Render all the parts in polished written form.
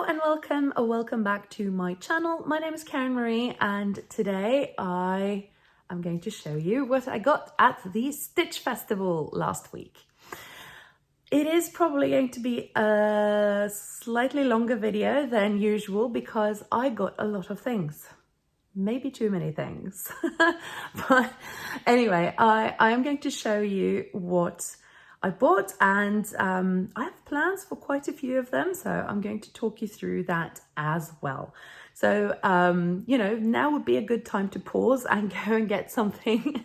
Hello and welcome back to my channel. My name is Karen Marie and today I am going to show you what I got at the Stitch Festival last week. It is probably going to be a slightly longer video than usual because I got a lot of things. Maybe too many things. But anyway, I am going to show you what I bought, and I have plans for quite a few of them, so I'm going to talk you through that as well. So, you know, now would be a good time to pause and go and get something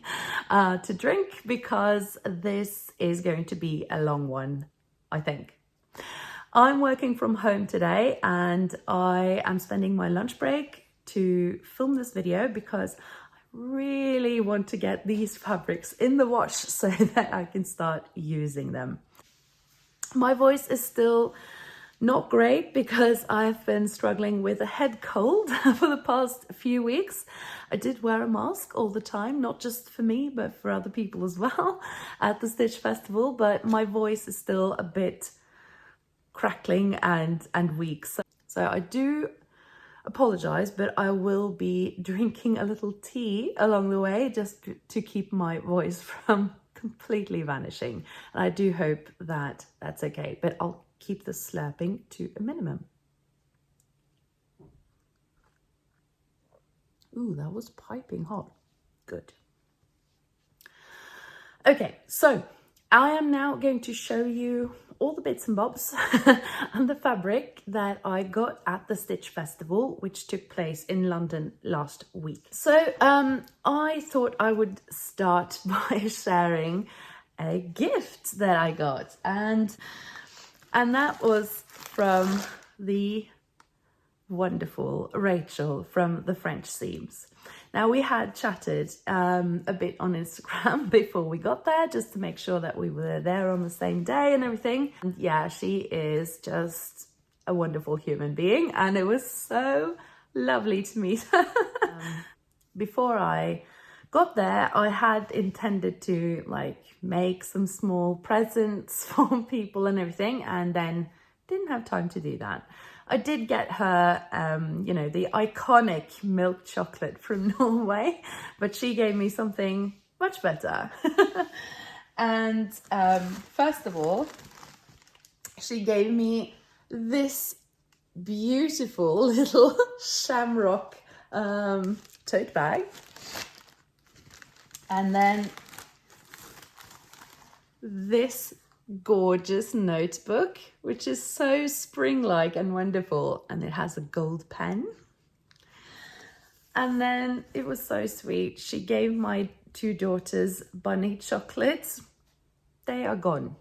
to drink because this is going to be a long one, I think. I'm working from home today and I am spending my lunch break to film this video because really want to get these fabrics in the wash so that I can start using them. My voice is still not great because I've been struggling with a head cold for the past few weeks. I did wear a mask all the time, not just for me, but for other people as well at the Stitch Festival, but my voice is still a bit crackling and weak. So I do apologize, but I will be drinking a little tea along the way just to keep my voice from completely vanishing. And I do hope that that's okay, but I'll keep the slurping to a minimum. Ooh, that was piping hot. Good. Okay, so I am now going to show you all the bits and bobs and the fabric that I got at the Stitch Festival, which took place in London last week. So I thought I would start by sharing a gift that I got, and that was from the wonderful Rachael from the French Seams. Now, we had chatted a bit on Instagram before we got there, just to make sure that we were there on the same day and everything. And yeah, she is just a wonderful human being, and it was so lovely to meet her. Before I got there, I had intended to make some small presents for people and everything, and then didn't have time to do that. I did get her, you know, the iconic milk chocolate from Norway, but she gave me something much better. And first of all, she gave me this beautiful little shamrock tote bag. And then this gorgeous notebook, which is so spring-like and wonderful, and it has a gold pen. And then it was so sweet, she gave my two daughters bunny chocolates. They are gone.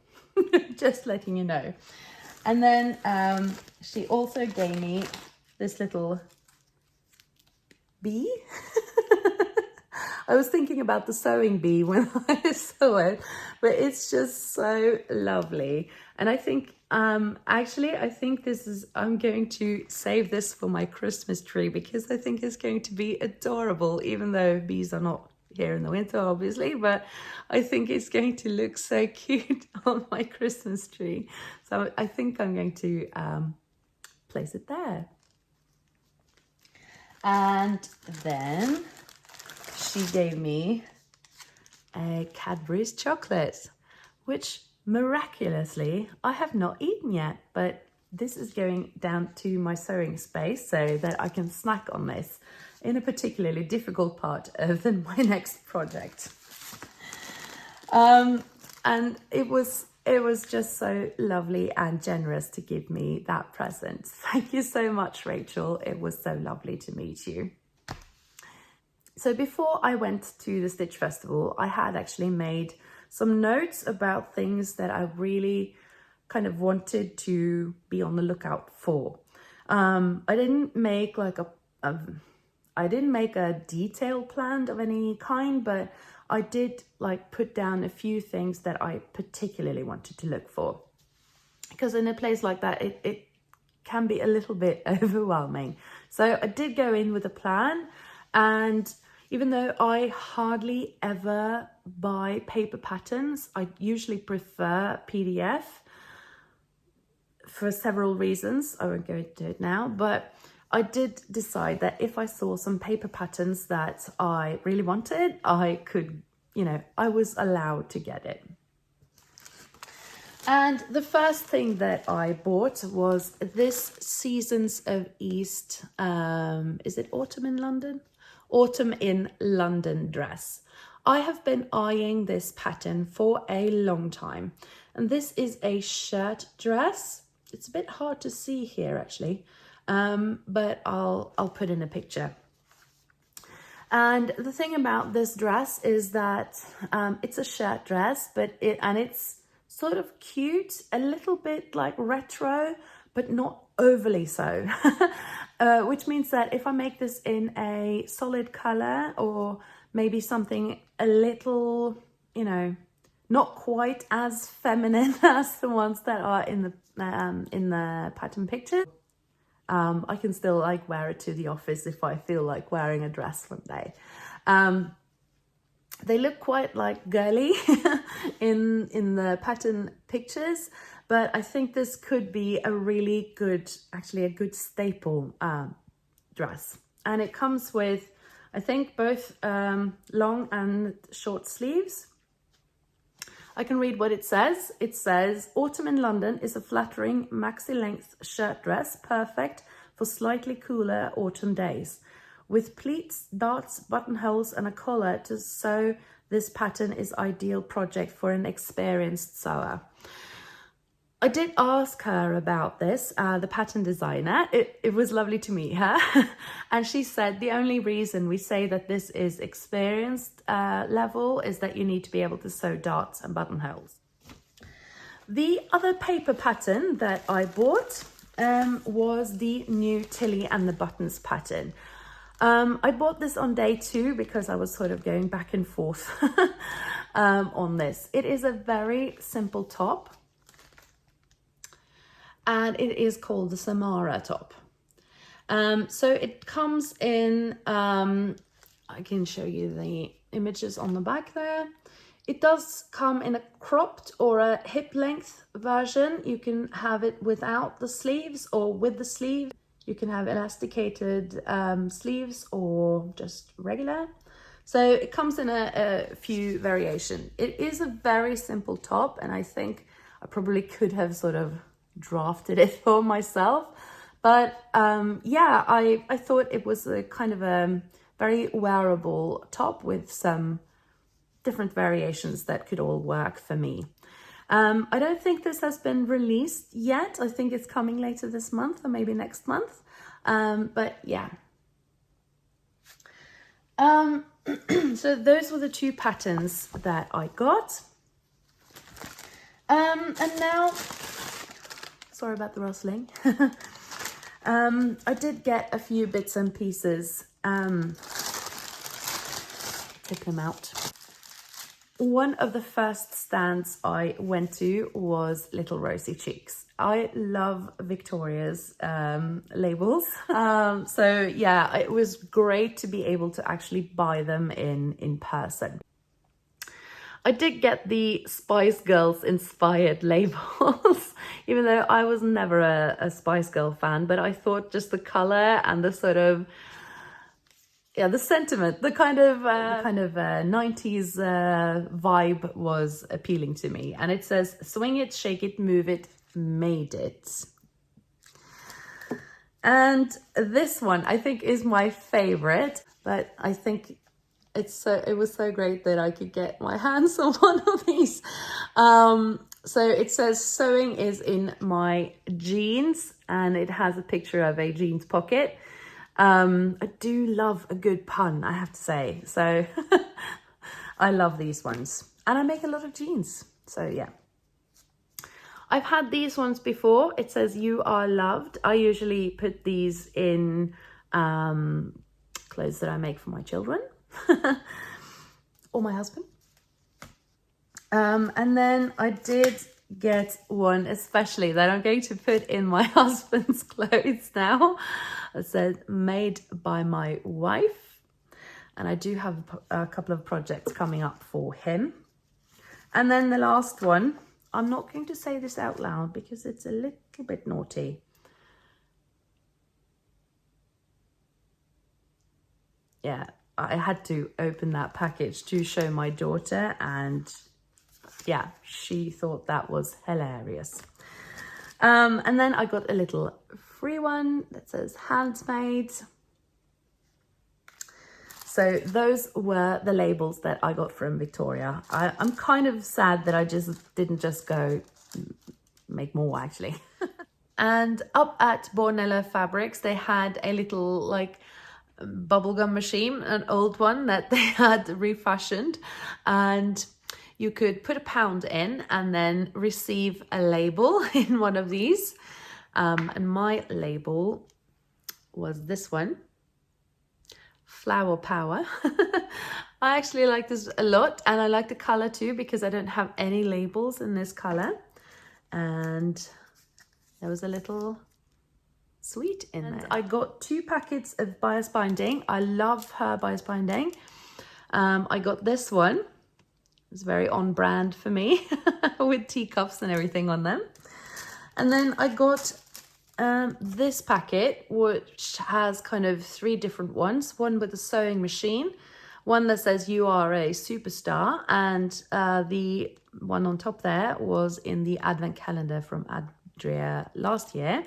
Just letting you know. And then she also gave me this little bee. I was thinking about the sewing bee when I saw it, but it's just so lovely. And I think, actually, I think I'm going to save this for my Christmas tree because I think it's going to be adorable, even though bees are not here in the winter, obviously, but I think it's going to look so cute on my Christmas tree. So I think I'm going to place it there. And then she gave me a Cadbury's chocolate, which miraculously I have not eaten yet, but this is going down to my sewing space so that I can snack on this in a particularly difficult part of my next project. And it was just so lovely and generous to give me that present. Thank you so much, Rachael. It was so lovely to meet you. So before I went to the Stitch Festival, I had actually made some notes about things that I really kind of wanted to be on the lookout for. I didn't make I didn't make a detailed plan of any kind, but I did put down a few things that I particularly wanted to look for. Because in a place like that, it can be a little bit overwhelming. So I did go in with a plan, and even though I hardly ever buy paper patterns, I usually prefer PDF. for several reasons. I won't go into it now, but I did decide that if I saw some paper patterns that I really wanted, I could, you know, I was allowed to get it. And the first thing that I bought was this Seasons of East, is it Autumn in London? Autumn in London dress. I have been eyeing this pattern for a long time. And this is a shirt dress. It's a bit hard to see here actually, but I'll put in a picture. And the thing about this dress is that it's a shirt dress, but it's sort of cute, a little bit like retro, but not overly so. Which means that if I make this in a solid color or maybe something a little, you know, not quite as feminine as the ones that are in the pattern picture, I can still like wear it to the office if I feel like wearing a dress one day. They look quite like girly in the pattern pictures, but I think this could be a really good, actually a good staple dress. And it comes with, I think, both long and short sleeves. I can read what it says. It says, Autumn in London is a flattering maxi-length shirt dress, perfect for slightly cooler autumn days. With pleats, darts, buttonholes and a collar to sew, this pattern is ideal project for an experienced sewer. I did ask her about this, the pattern designer. It was lovely to meet her. And she said the only reason we say that this is experienced level is that you need to be able to sew darts and buttonholes. The other paper pattern that I bought was the new Tilly and the Buttons pattern. I bought this on day 2 because I was sort of going back and forth on this. It is a very simple top. And it is called the Samara top. So it comes in, I can show you the images on the back there. It does come in a cropped or a hip length version. You can have it without the sleeves or with the sleeve. You can have elasticated sleeves or just regular. So it comes in a few variations. It is a very simple top, and I think I probably could have sort of drafted it for myself, but yeah, I thought it was a kind of a very wearable top with some different variations that could all work for me. I don't think this has been released yet. I think it's coming later this month or maybe next month, but yeah. So those were the 2 patterns that I got, and now, sorry about the rustling. I did get a few bits and pieces. Take them out. One of the first stands I went to was Little Rosy Cheeks. I love Victoria's labels. So yeah, it was great to be able to actually buy them in person. I did get the Spice Girls inspired labels, even though I was never a Spice Girl fan, but I thought just the color and the sort of, yeah, the sentiment, the kind of 90s vibe was appealing to me. And it says, swing it, shake it, move it, made it. And this one I think is my favorite, but I think it was so great that I could get my hands on one of these. So it says sewing is in my jeans, and it has a picture of a jeans pocket. I do love a good pun, I have to say. So I love these ones, and I make a lot of jeans. So yeah. I've had these ones before. It says you are loved. I usually put these in clothes that I make for my children. Or my husband. And then I did get one especially that I'm going to put in my husband's clothes now. It says made by my wife, and I do have a couple of projects coming up for him. And then the last one I'm not going to say this out loud because it's a little bit naughty. Yeah, I had to open that package to show my daughter, and yeah, she thought that was hilarious. And then I got a little free one that says handmade. So those were the labels that I got from Victoria. I'm kind of sad that I didn't just go make more, actually. And up at Bornella Fabrics, they had a little like bubblegum machine, an old one that they had refashioned, and you could put £1 in and then receive a label in one of these. And my label was this one, Flower Power. I actually like this a lot, and I like the color too because I don't have any labels in this color. And there was a little sweet in there. I got 2 packets of bias binding. I love her bias binding. I got this one. It's very on brand for me with teacups and everything on them. And then I got this packet, which has kind of 3 different ones. One with a sewing machine, one that says you are a superstar, and the one on top there was in the advent calendar from Adria last year.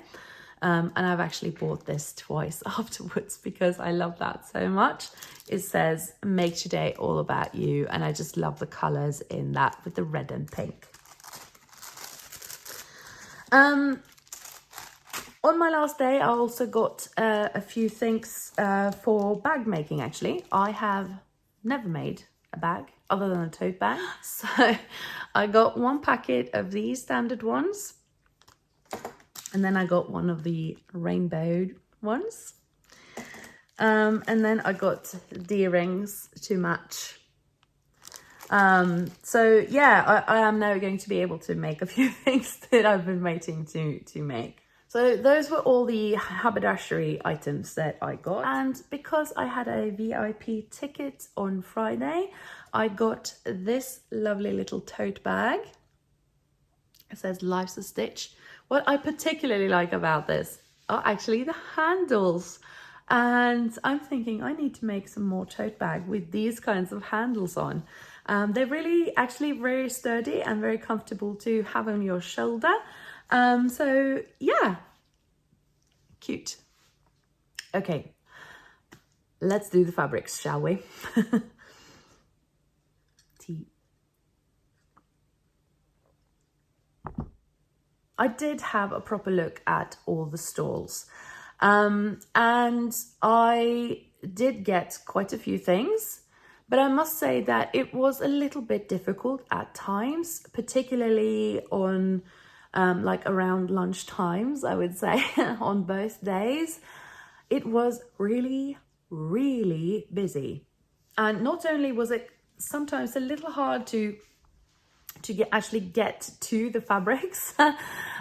And I've actually bought this twice afterwards because I love that so much. It says, make today all about you. And I just love the colors in that with the red and pink. On my last day, I also got a few things for bag making, actually. I have never made a bag other than a tote bag. So I got 1 packet of these standard ones. And then I got one of the rainbow ones. And then I got the earrings to match. So yeah, I am now going to be able to make a few things that I've been waiting to make. So those were all the haberdashery items that I got. And because I had a VIP ticket on Friday, I got this lovely little tote bag. It says Life's a Stitch. What I particularly like about this are actually the handles. And I'm thinking I need to make some more tote bag with these kinds of handles on. They're really actually very sturdy and very comfortable to have on your shoulder. So yeah, cute. Okay, let's do the fabrics, shall we? I did have a proper look at all the stalls, and I did get quite a few things, but I must say that it was a little bit difficult at times, particularly on like around lunch times, I would say, on both days. It was really, really busy. And not only was it sometimes a little hard to actually get to the fabrics.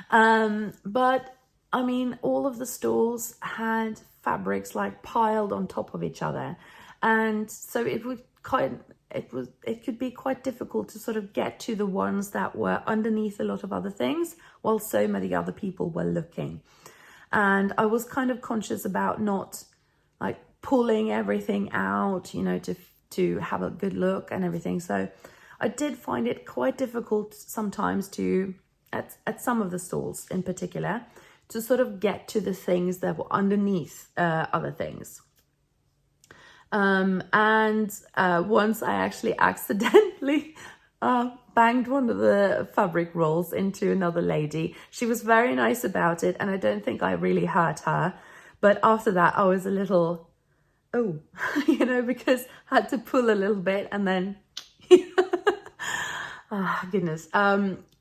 But I mean, all of the stalls had fabrics like piled on top of each other. And so it could be quite difficult to sort of get to the ones that were underneath a lot of other things while so many other people were looking. And I was kind of conscious about not like pulling everything out, you know, to have a good look and everything. So I did find it quite difficult sometimes at some of the stalls in particular, to sort of get to the things that were underneath other things. Once I actually accidentally banged one of the fabric rolls into another lady. She was very nice about it, and I don't think I really hurt her. But after that, I was a little, oh, you know, because I had to pull a little bit and then... Oh, goodness.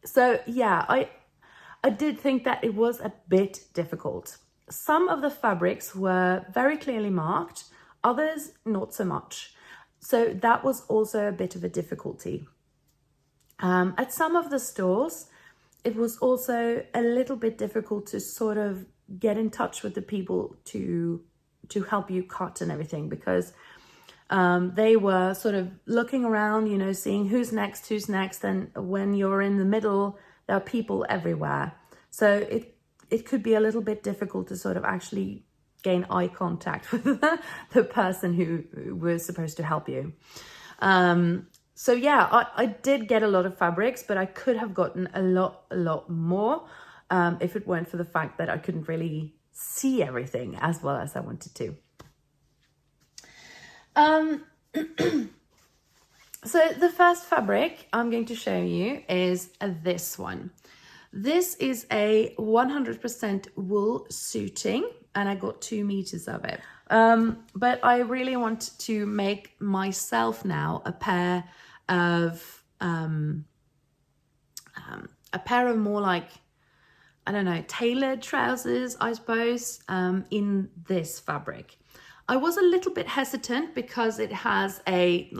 So yeah, I did think that it was a bit difficult. Some of the fabrics were very clearly marked, others not so much. So that was also a bit of a difficulty. At some of the stores, it was also a little bit difficult to sort of get in touch with the people to help you cut and everything, because they were sort of looking around, you know, seeing who's next. And when you're in the middle, there are people everywhere. So it could be a little bit difficult to sort of actually gain eye contact with the person who was supposed to help you. So yeah, I did get a lot of fabrics, but I could have gotten a lot more if it weren't for the fact that I couldn't really see everything as well as I wanted to. So the first fabric I'm going to show you is this one. This is a 100% wool suiting, and I got 2 meters of it. But I really want to make myself now a pair of more like, I don't know, tailored trousers, I suppose, in this fabric. I was a little bit hesitant because it has a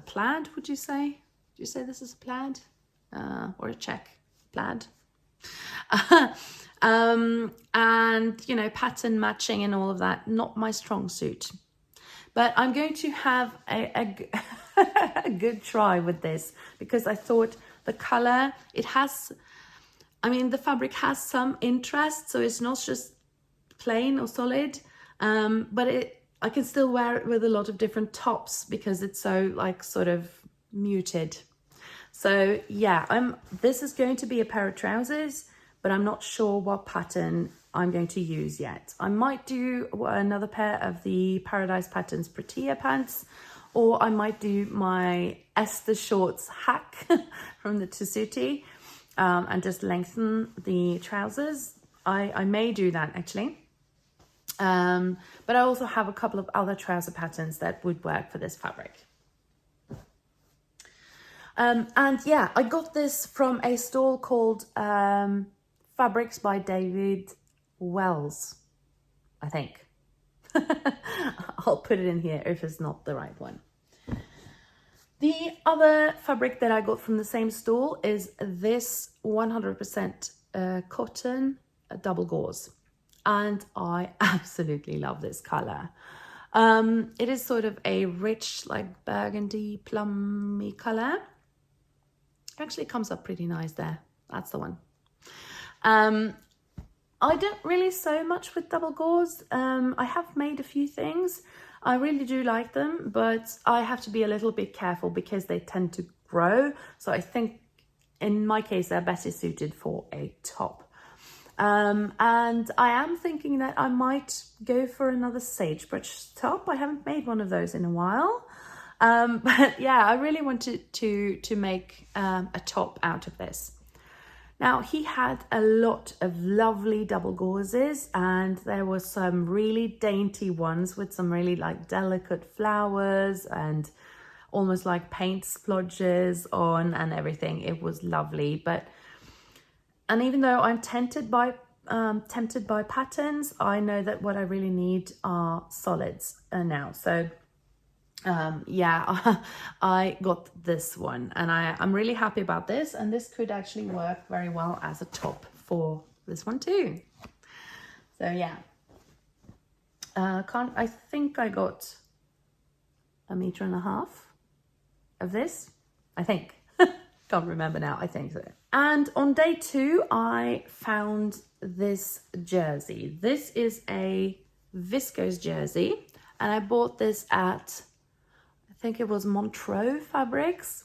plaid, would you say? Do you say this is a plaid? Or a check? Plaid? And, you know, pattern matching and all of that, not my strong suit. But I'm going to have a good try with this because I thought the color, it has, I mean, the fabric has some interest, so it's not just plain or solid. But I can still wear it with a lot of different tops because it's so like sort of muted. So yeah, this is going to be a pair of trousers, but I'm not sure what pattern I'm going to use yet. I might do another pair of the Paradise Patterns Protea pants, or I might do my Esther shorts hack from the Tessuti and just lengthen the trousers. I may do that actually. But I also have a couple of other trouser patterns that would work for this fabric. And yeah, I got this from a stall called Fabrics by David Wells, I think. I'll put it in here if it's not the right one. The other fabric that I got from the same stall is this 100% cotton double gauze. And I absolutely love this color. It is sort of a rich, like burgundy, plummy color. It actually comes up pretty nice there. That's the one. I don't really sew much with double gauze. I have made a few things. I really do like them, but I have to be a little bit careful because they tend to grow. So I think in my case, they're better suited for a top. And I am thinking that I might go for another Sagebrush top. I haven't made one of those in a while. But yeah, I really wanted to make a top out of this. Now, he had a lot of lovely double gauzes, and there were some really dainty ones with some really like delicate flowers and almost like paint splodges on and everything. It was lovely. And even though I'm tempted by patterns, I know that what I really need are solids now. So yeah, I got this one, and I'm really happy about this, and this could actually work very well as a top for this one too. So yeah, I think I got 1.5 meters of this, I think. Can't remember now, I think so. And on day 2, I found this jersey. This is a viscose jersey, and I bought this at, I think it was Montraux Fabrics.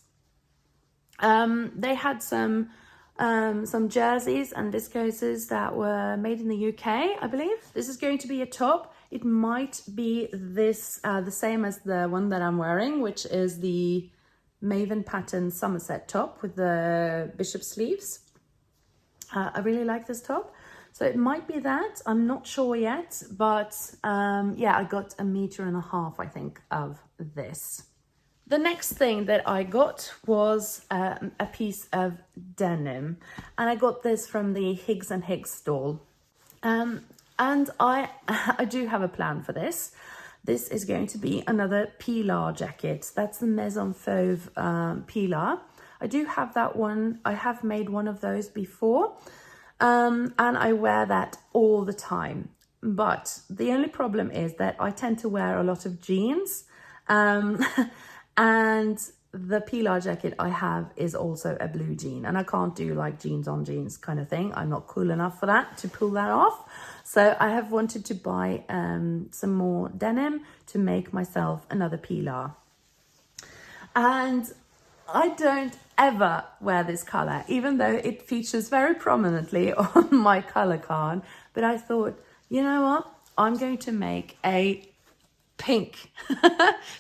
They had some jerseys and viscoses that were made in the UK, I believe. This is going to be a top. It might be this, the same as the one that I'm wearing, which is the Maven pattern Sonerset top with the bishop sleeves. I really like this top. So it might be that, I'm not sure yet, but yeah, I got 1.5 meters, I think, of this. The next thing that I got was a piece of denim, and I got this from the Higgs and Higgs stall. And I do have a plan for this. This is going to be another Pilar jacket. That's the Maison Fauve Pilar. I do have that one. I have made one of those before, and I wear that all the time. But the only problem is that I tend to wear a lot of jeans, and the Pilar jacket I have is also a blue jean, and I can't do like jeans on jeans kind of thing. I'm not cool enough for that to pull that off. So I have wanted to buy some more denim to make myself another Pilar. And I don't ever wear this color, even though it features very prominently on my color card. But I thought, you know what? I'm going to make a pink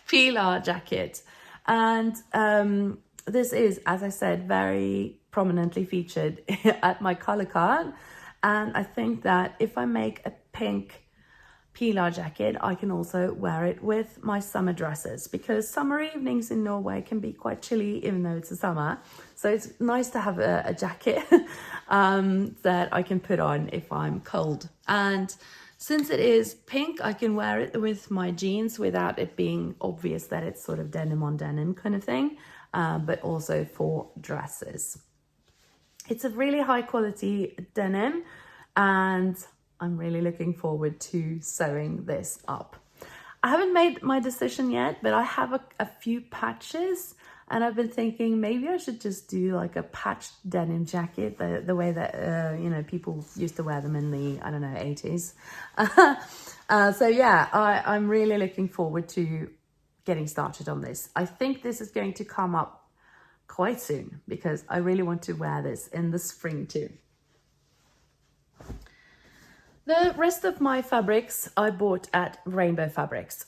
Pilar jacket. And this is, as I said, very prominently featured at my color card. And I think that if I make a pink Pilar jacket, I can also wear it with my summer dresses, because summer evenings in Norway can be quite chilly even though it's a summer. So it's nice to have a jacket that I can put on if I'm cold. And since it is pink, I can wear it with my jeans without it being obvious that it's sort of denim on denim kind of thing, but also for dresses. It's a really high quality denim, and I'm really looking forward to sewing this up. I haven't made my decision yet, but I have a few patches, and I've been thinking maybe I should just do like a patched denim jacket, the way that, you know, people used to wear them in the, I don't know, 80s. So yeah, I'm really looking forward to getting started on this. I think this is going to come up quite soon because I really want to wear this in the spring too. The rest of my fabrics I bought at Rainbow Fabrics.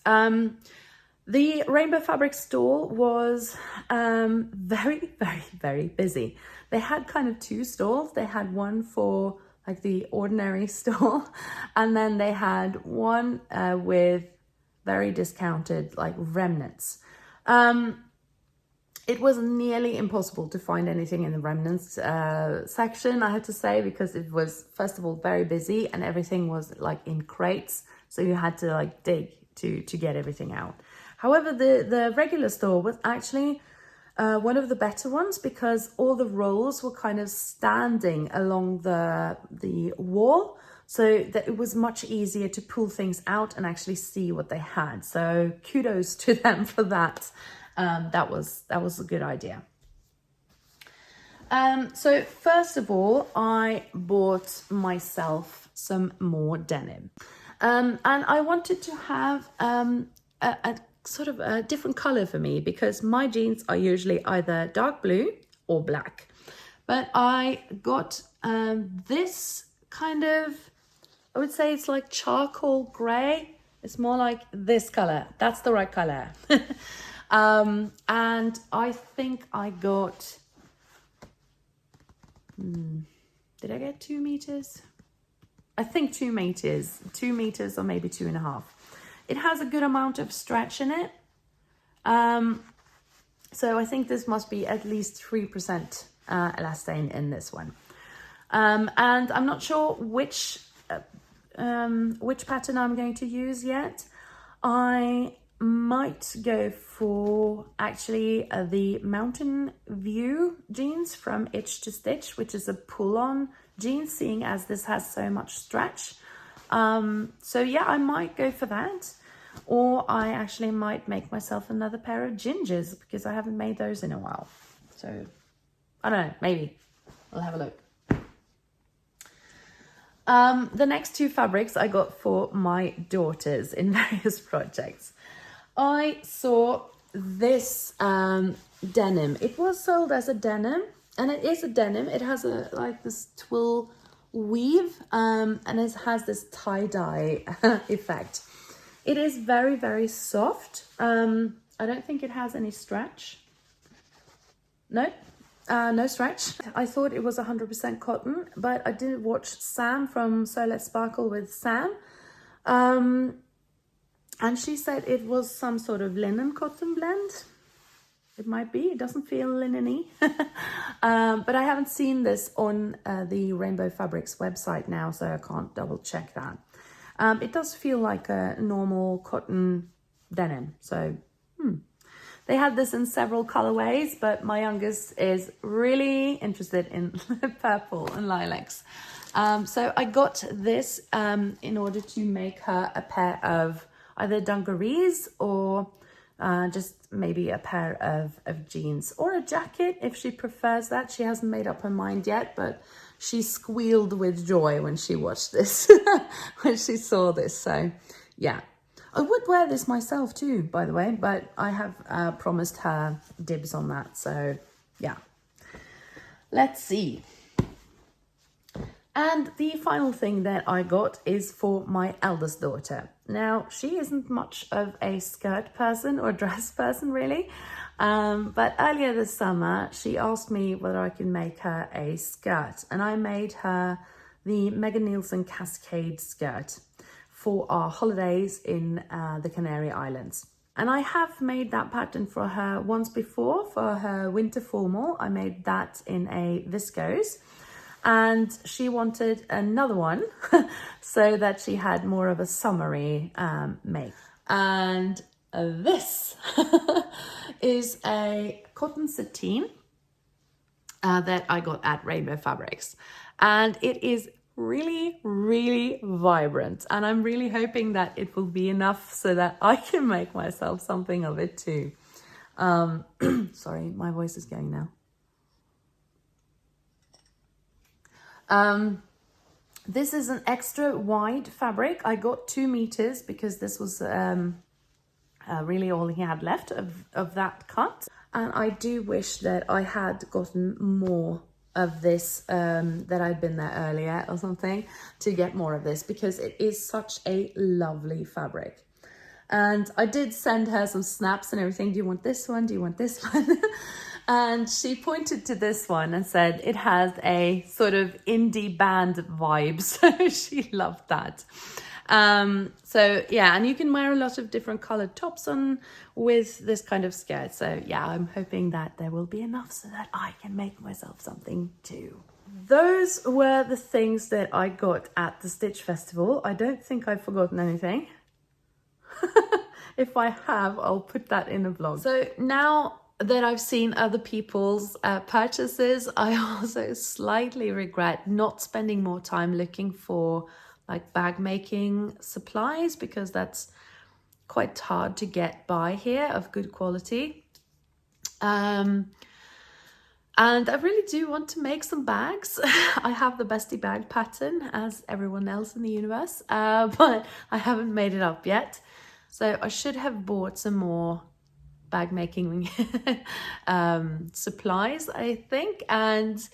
The Rainbow Fabrics store was very, very, very busy. They had kind of two stalls. They had one for like the ordinary store, and then they had one with very discounted like remnants. It was nearly impossible to find anything in the remnants section, I had to say, because it was, first of all, very busy and everything was like in crates. So you had to like dig to get everything out. However, the regular store was actually one of the better ones because all the rolls were kind of standing along the wall. So that it was much easier to pull things out and actually see what they had. So kudos to them for that. That was a good idea. So first of all, I bought myself some more denim. And I wanted to have a sort of a different color for me because my jeans are usually either dark blue or black. But I got this kind of, I would say it's like charcoal gray. It's more like this color. That's the right color. And I think I got, did I get 2 meters? I think 2 meters, 2 meters or maybe 2.5. It has a good amount of stretch in it. So I think this must be at least 3% elastane in this one. And I'm not sure which pattern I'm going to use yet. I might go for actually the Mountainview jeans from Itch to Stitch, which is a pull-on jeans, seeing as this has so much stretch. So yeah, I might go for that, or I actually might make myself another pair of gingers because I haven't made those in a while. So I don't know, maybe I'll have a look. The next two fabrics I got for my daughters in various projects. I saw this denim. It was sold as a denim, and it is a denim. It has a like this twill weave, and it has this tie-dye effect. It is very, very soft. I don't think it has any stretch. No, no stretch. I thought it was 100% cotton, but I did watch Sam from So Let's Sparkle with Sam. And she said it was some sort of linen cotton blend. It might be, it doesn't feel linen-y. But I haven't seen this on the Rainbow Fabrics website now, so I can't double check that. It does feel like a normal cotton denim. So, They had this in several colorways, but my youngest is really interested in purple and lilacs. So I got this in order to make her a pair of either dungarees or just maybe a pair of jeans or a jacket if she prefers that. She hasn't made up her mind yet, but she squealed with joy when she watched this, when she saw this. So yeah, I would wear this myself too, by the way, but I have promised her dibs on that. So yeah, let's see. And the final thing that I got is for my eldest daughter. Now, she isn't much of a skirt person or dress person, really. But earlier this summer, she asked me whether I could make her a skirt. And I made her the Megan Nielsen Cascade skirt for our holidays in the Canary Islands. And I have made that pattern for her once before for her winter formal. I made that in a viscose. And she wanted another one so that she had more of a summery make. And this is a cotton satine that I got at Rainbow Fabrics. And it is really, really vibrant. And I'm really hoping that it will be enough so that I can make myself something of it too. Sorry, my voice is going now. This is an extra wide fabric. I got 2 meters because this was really all he had left of that cut. And I do wish that I had gotten more of this, that I'd been there earlier or something to get more of this, because it is such a lovely fabric. And I did send her some snaps and everything. Do you want this one? Do you want this one? And she pointed to this one and said it has a sort of indie band vibe. So she loved that. So yeah, and you can wear a lot of different colored tops on with this kind of skirt. So yeah, I'm hoping that there will be enough so that I can make myself something too. Those were the things that I got at the Stitch Festival. I don't think I've forgotten anything. If I have, I'll put that in a vlog. So now that I've seen other people's purchases, I also slightly regret not spending more time looking for like bag making supplies, because that's quite hard to get by here of good quality. And I really do want to make some bags. I have the Bestie bag pattern as everyone else in the universe, but I haven't made it up yet. So I should have bought some more bag making supplies, I think. And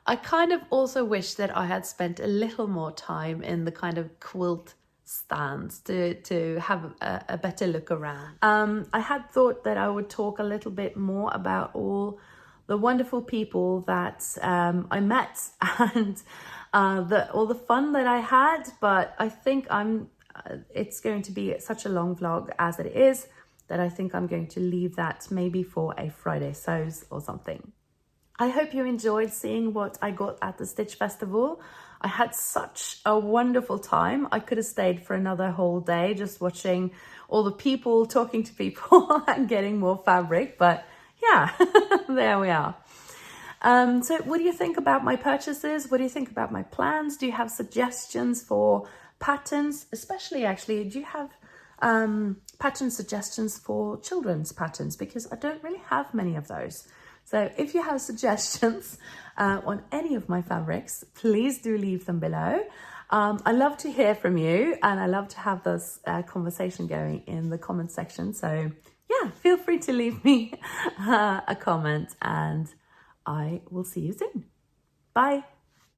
I kind of also wish that I had spent a little more time in the kind of quilt stands to have a better look around. I had thought that I would talk a little bit more about all the wonderful people that I met and all the fun that I had, but I think it's going to be such a long vlog as it is that I think I'm going to leave that maybe for a Friday sews or something. I hope you enjoyed seeing what I got at the Stitch Festival. I had such a wonderful time. I could have stayed for another whole day just watching all the people, talking to people and getting more fabric, but yeah, there we are. So what do you think about my purchases? What do you think about my plans? Do you have suggestions for patterns? Especially, actually, do you have pattern suggestions for children's patterns? Because I don't really have many of those. So if you have suggestions on any of my fabrics, please do leave them below. I love to hear from you, and I love to have this conversation going in the comment section. So yeah, feel free to leave me a comment, and I will see you soon. Bye.